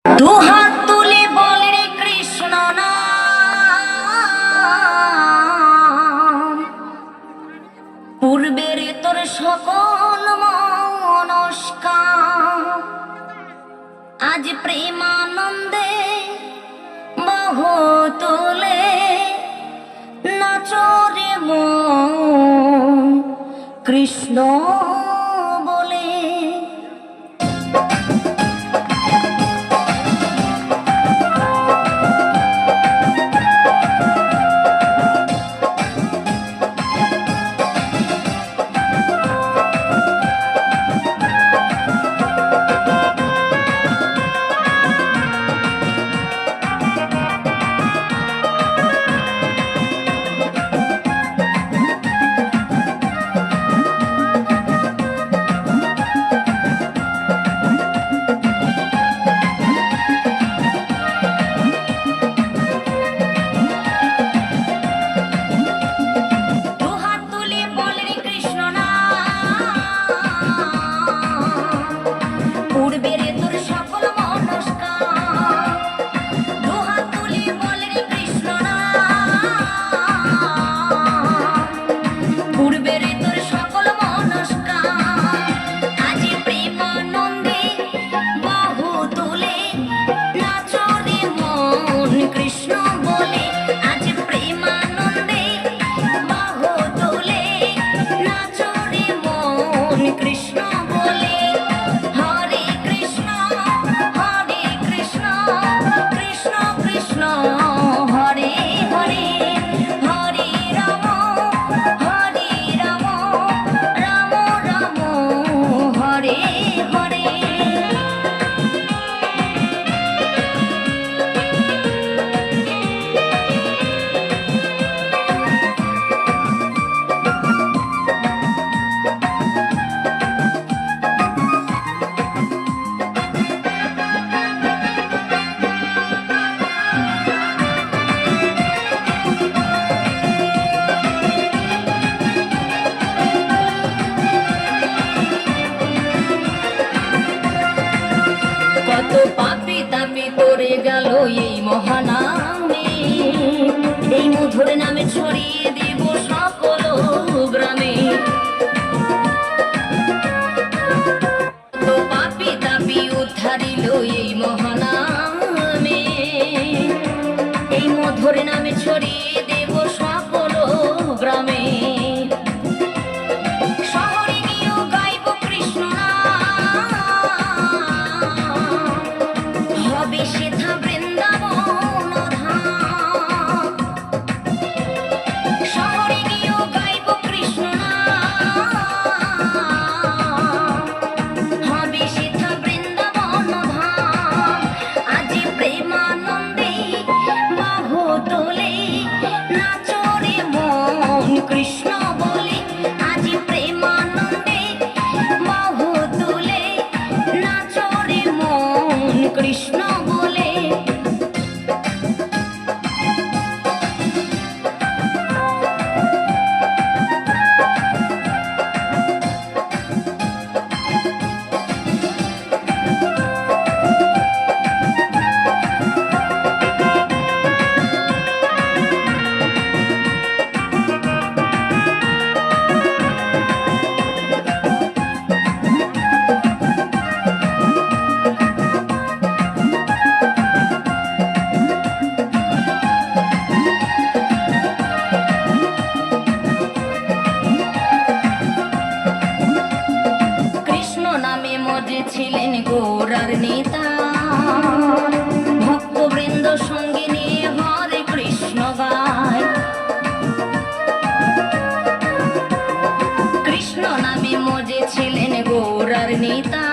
দুহাত তুলে বল রে কৃষ্ণ নাম, পূর্বের তোর সকল মনস্কার আজ প্রেমানন্দে বহু তুলে নাচরে মন কৃষ্ণ বলে। পাপি তাপি করে গেল এই মহানামে, এই মধুর নামে ছড়িয়ে দেব সকল গ্রামে। তো পাপি তাপি উদ্ধারিল এই মহানামে, এই মধুর নামে ছড়িয়ে দেব সকল গ্রামে। ছিলেন গৌরার নেতা, ভক্তবৃন্দ সঙ্গে নিয়ে হরে কৃষ্ণ গায়। কৃষ্ণ নামে মজে ছিলেন গৌরার নেতা,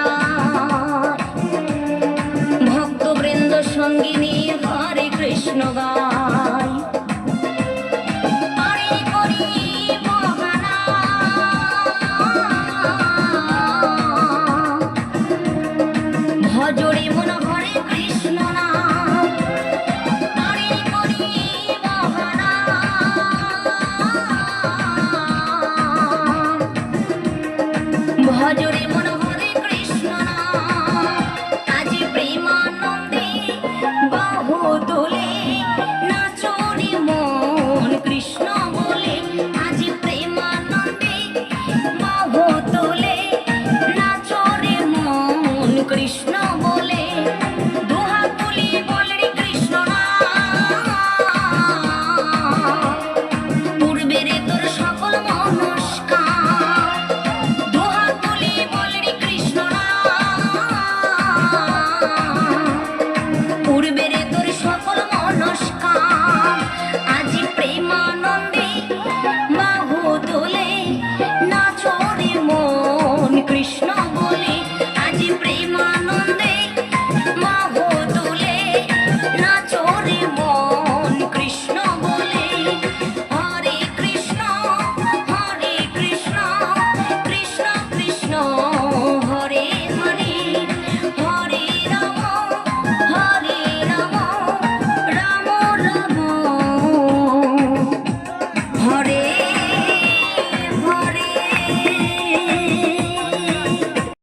ভক্তবৃন্দ সঙ্গে নিয়ে হরে কৃষ্ণ গায়।